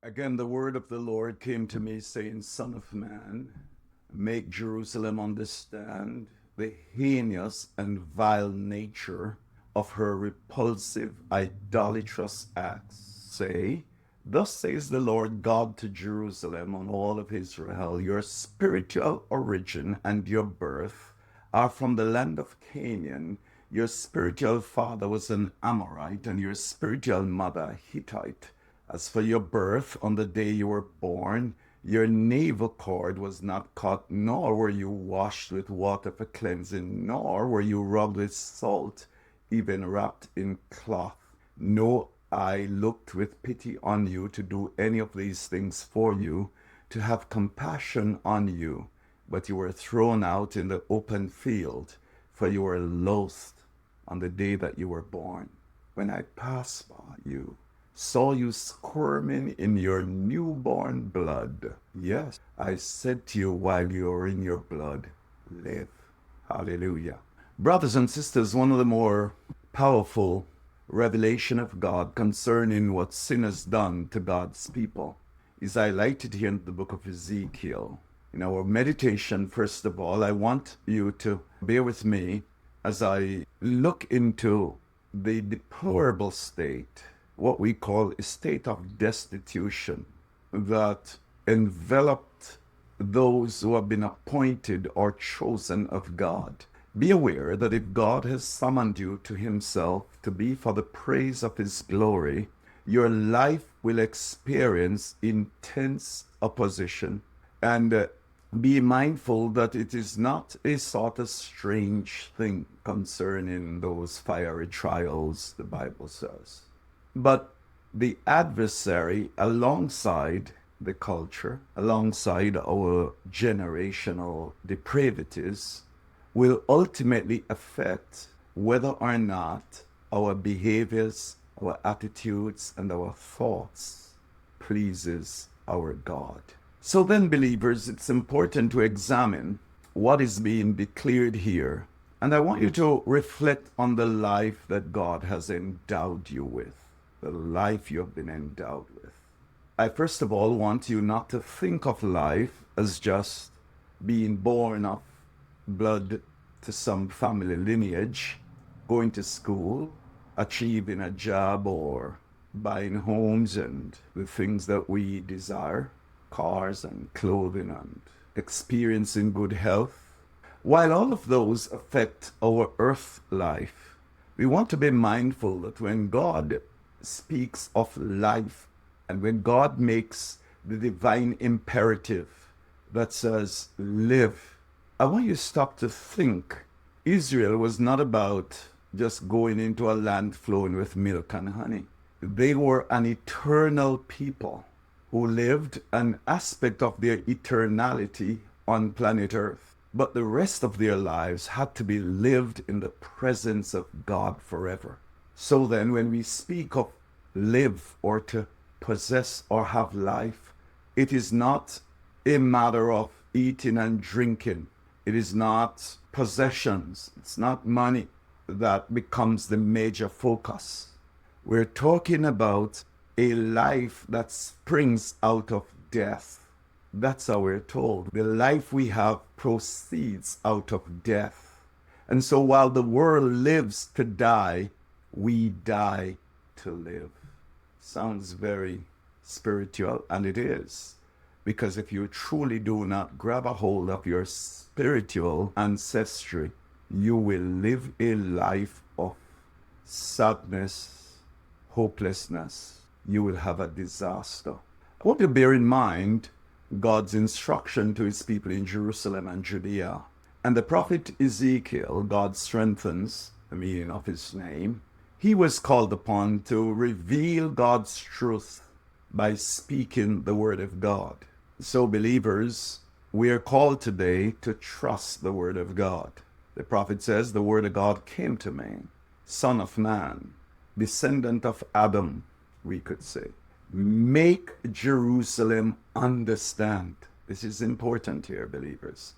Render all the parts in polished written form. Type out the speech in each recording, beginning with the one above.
Again, the word of the Lord came to me, saying, Son of man, make Jerusalem understand the heinous and vile nature of her repulsive, idolatrous acts. Say, Thus says the Lord God to Jerusalem and all of Israel, your spiritual origin and your birth are from the land of Canaan. Your spiritual father was an Amorite, and your spiritual mother a Hittite. As for your birth, on the day you were born, your navel cord was not cut, nor were you washed with water for cleansing, nor were you rubbed with salt, even wrapped in cloth. No eye looked with pity on you to do any of these things for you, to have compassion on you. But you were thrown out in the open field, for you were loathed on the day that you were born. When I passed by you, saw you squirming in your newborn blood. Yes, I said to you while you were in your blood, live. Hallelujah. Brothers and sisters, one of the more powerful revelation of God concerning what sin has done to God's people is highlighted here in the book of Ezekiel. In our meditation, first of all, I want you to bear with me as I look into the deplorable state, what we call a state of destitution, that enveloped those who have been appointed or chosen of God. Be aware that if God has summoned you to himself to be for the praise of his glory, your life will experience intense opposition. And be mindful that it is not a sort of strange thing concerning those fiery trials, the Bible says. But the adversary, alongside the culture, alongside our generational depravities, will ultimately affect whether or not our behaviors, our attitudes, and our thoughts pleases our God. So then, believers, it's important to examine what is being declared here. And I want you to reflect on the life that God has endowed you with, the life you have been endowed with. I first of all want you not to think of life as just being born of blood to some family lineage, going to school, achieving a job, or buying homes and the things that we desire, cars and clothing, and experiencing good health. While all of those affect our earth life, we want to be mindful that when God speaks of life and when God makes the divine imperative that says, live, I want you to stop to think. Israel was not about just going into a land flowing with milk and honey. They were an eternal people who lived an aspect of their eternality on planet Earth. But the rest of their lives had to be lived in the presence of God forever. So then, when we speak of live or to possess or have life, it is not a matter of eating and drinking. It is not possessions. It's not money that becomes the major focus. We're talking about a life that springs out of death. That's how we're told. The life we have proceeds out of death. And so while the world lives to die, we die to live. Sounds very spiritual, and it is. Because if you truly do not grab a hold of your spiritual ancestry, you will live a life of sadness, hopelessness. You will have a disaster. I want to bear in mind God's instruction to his people in Jerusalem and Judea. And the prophet Ezekiel, God strengthens the meaning of his name. He was called upon to reveal God's truth by speaking the word of God. So believers, we are called today to trust the word of God. The prophet says, the word of God came to me, son of man, descendant of Adam, we could say. Make Jerusalem understand. This is important here, believers,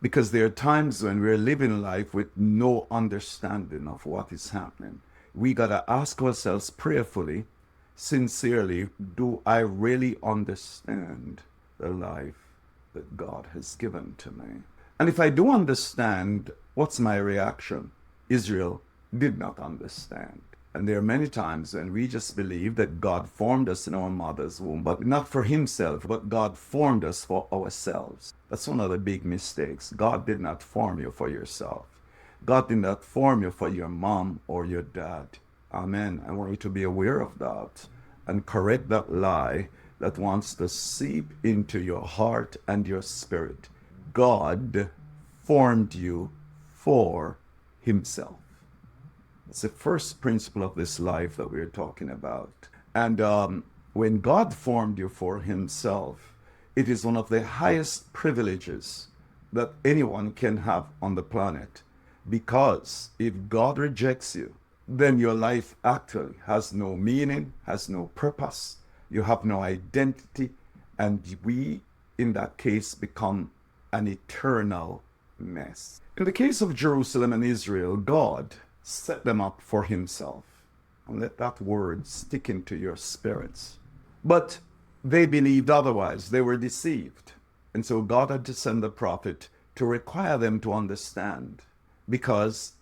because there are times when we're living life with no understanding of what is happening. We got to ask ourselves prayerfully, sincerely, do I really understand the life that God has given to me? And if I do understand, what's my reaction? Israel did not understand. And there are many times when we just believe that God formed us in our mother's womb, but not for himself, but God formed us for ourselves. That's one of the big mistakes. God did not form you for yourself. God did not form you for your mom or your dad. Amen. I want you to be aware of that and correct that lie that wants to seep into your heart and your spirit. God formed you for himself. It's the first principle of this life that we're talking about. And when God formed you for himself, it is one of the highest privileges that anyone can have on the planet. Because if God rejects you, then your life actually has no meaning, has no purpose. You have no identity. And we, in that case, become an eternal mess. In the case of Jerusalem and Israel, God set them up for himself. And let that word stick into your spirits. But they believed otherwise. They were deceived. And so God had to send the prophet to require them to understand, because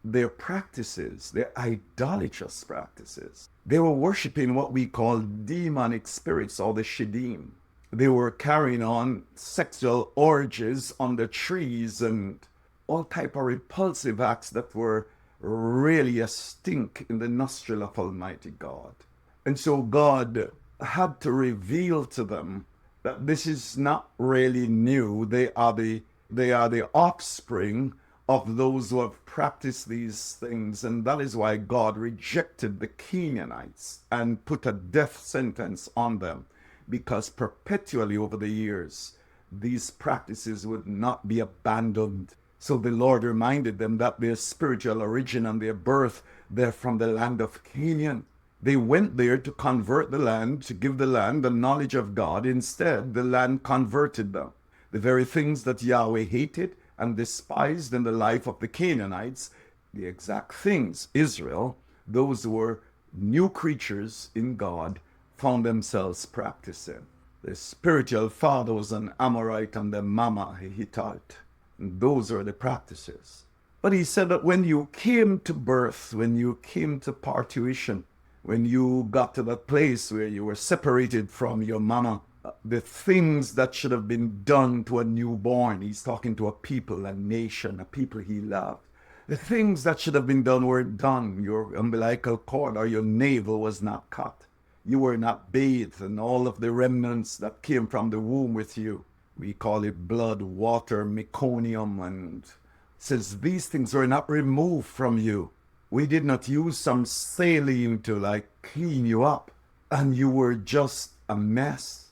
their practices, their idolatrous practices, they were worshiping what we call demonic spirits, or the Sheddim. They were carrying on sexual orgies on the trees and all type of repulsive acts that were really a stink in the nostril of Almighty God. And so God had to reveal to them that this is not really new. They are the offspring of those who have practiced these things. And that is why God rejected the Canaanites and put a death sentence on them, because perpetually over the years, these practices would not be abandoned. So the Lord reminded them that their spiritual origin and their birth, they're from the land of Canaan. They went there to convert the land, to give the land the knowledge of God. Instead, the land converted them. The very things that Yahweh hated and despised in the life of the Canaanites, the exact things Israel, those who were new creatures in God, found themselves practicing. The spiritual father was an Amorite and the mama a Hittite. And those are the practices. But he said that when you came to birth, when you came to parturition, when you got to that place where you were separated from your mama, the things that should have been done to a newborn, he's talking to a people, a nation, a people he loved. The things that should have been done weren't done. Your umbilical cord or your navel was not cut. You were not bathed, and all of the remnants that came from the womb with you, we call it blood, water, meconium, and since these things were not removed from you, we did not use some saline to clean you up, and you were just a mess.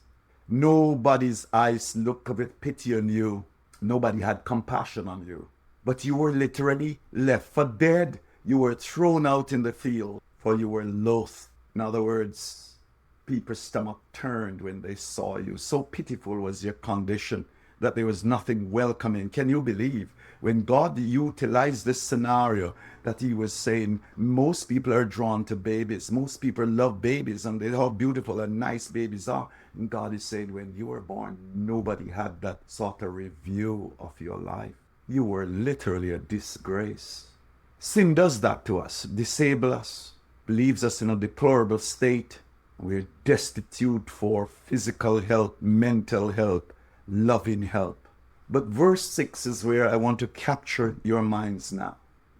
Nobody's eyes looked with pity on you. Nobody had compassion on you. But you were literally left for dead. You were thrown out in the field, for you were loathed. In other words, people's stomach turned when they saw you. So pitiful was your condition that there was nothing welcoming. Can you believe when God utilized this scenario that he was saying most people are drawn to babies, most people love babies, and they know how beautiful and nice babies are. And God is saying when you were born, nobody had that sort of review of your life. You were literally a disgrace. Sin does that to us, disable us, leaves us in a deplorable state. We're destitute for physical help, mental help, loving help. But verse 6 is where I want to capture your minds now.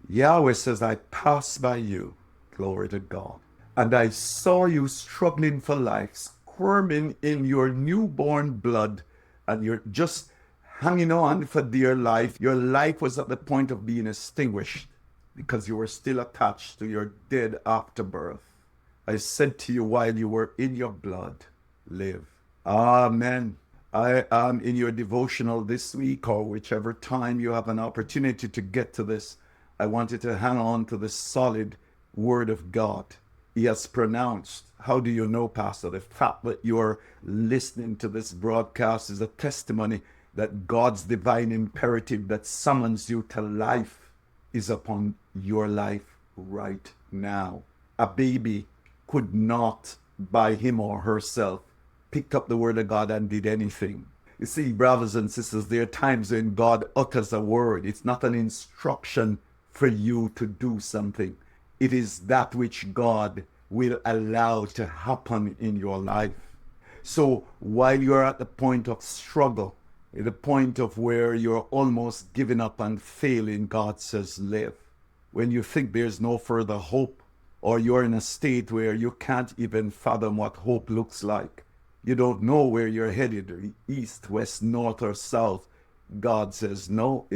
Yahweh says, I passed by you, glory to God, and I saw you struggling for life, squirming in your newborn blood, and you're just hanging on for dear life. Your life was at the point of being extinguished because you were still attached to your dead afterbirth. I said to you while you were in your blood, live. Amen. I am in your devotional this week, or whichever time you have an opportunity to get to this. I want you to hang on to the solid word of God. He has pronounced. How do you know, Pastor? The fact that you are listening to this broadcast is a testimony that God's divine imperative that summons you to life is upon your life right now. A baby could not by him or herself picked up the word of God and did anything. You see, brothers and sisters, there are times when God utters a word. It's not an instruction for you to do something. It is that which God will allow to happen in your life. So while you're at the point of struggle, at the point of where you're almost giving up and failing, God says, live. When you think there's no further hope, or you're in a state where you can't even fathom what hope looks like, you don't know where you're headed, east, west, north, or south, God says, no,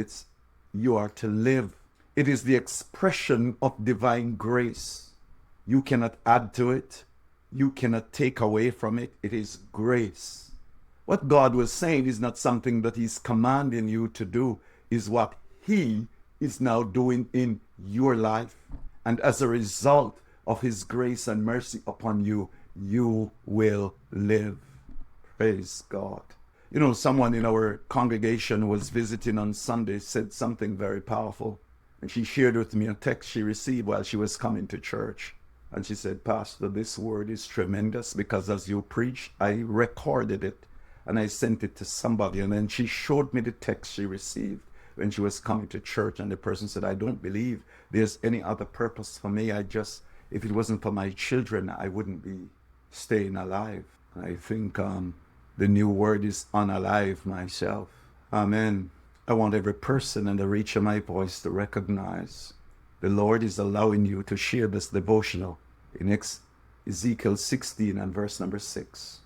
you are to live. It is the expression of divine grace. You cannot add to it. You cannot take away from it. It is grace. What God was saying is not something that he's commanding you to do, is what he is now doing in your life. And as a result of his grace and mercy upon you, you will live. Praise God. You know, someone in our congregation was visiting on Sunday, said something very powerful. And she shared with me a text she received while she was coming to church. And she said, Pastor, this word is tremendous because as you preach, I recorded it and I sent it to somebody. And then she showed me the text she received when she was coming to church. And the person said, I don't believe there's any other purpose for me. If it wasn't for my children, I wouldn't be staying alive. I think the new word is unalive myself. Amen. I want every person in the reach of my voice to recognize the Lord is allowing you to share this devotional in Ezekiel 16 and verse number 6.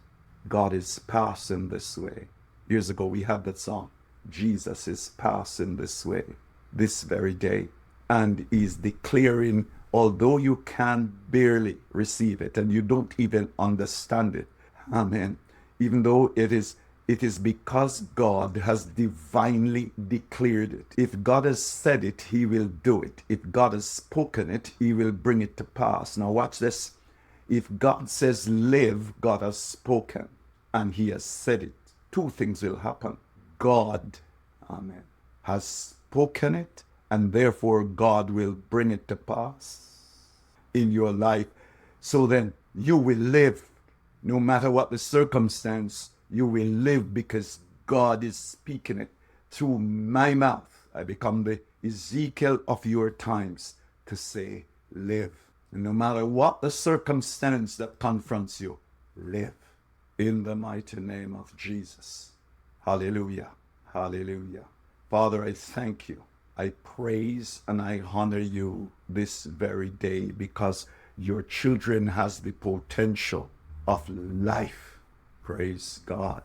God is passing this way. Years ago, we had that song, Jesus is passing this way, this very day. And he's declaring, although you can barely receive it and you don't even understand it, amen, even though it is because God has divinely declared it. If God has said it, he will do it. If God has spoken it, he will bring it to pass. Now watch this. If God says live, God has spoken and he has said it. Two things will happen. God, amen, has spoken it, and therefore God will bring it to pass in your life. So then you will live. No matter what the circumstance, you will live because God is speaking it through my mouth. I become the Ezekiel of your times to say, live. And no matter what the circumstance that confronts you, live in the mighty name of Jesus. Hallelujah. Hallelujah. Father, I thank you. I praise and I honor you this very day because your children has the potential of life. Praise God.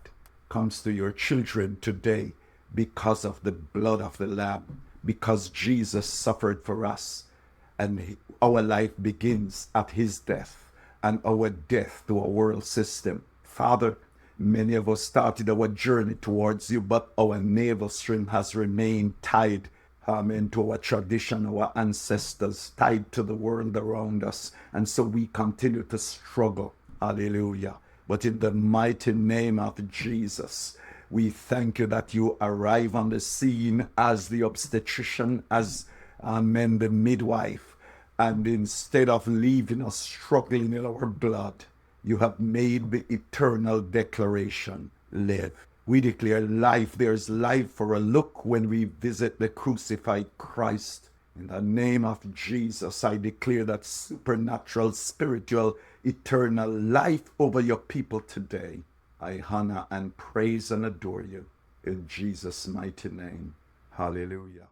Comes to your children today because of the blood of the Lamb, because Jesus suffered for us, and our life begins at his death and our death to a world system. Father, many of us started our journey towards you, but our navel string has remained tied, amen, to our tradition, our ancestors, tied to the world around us. And so we continue to struggle. Hallelujah. But in the mighty name of Jesus, we thank you that you arrive on the scene as the obstetrician, as, amen, the midwife. And instead of leaving us struggling in our blood, you have made the eternal declaration, live. We declare life. There's life for a look when we visit the crucified Christ. In the name of Jesus, I declare that supernatural, spiritual, eternal life over your people today. I honor and praise and adore you in Jesus' mighty name. Hallelujah.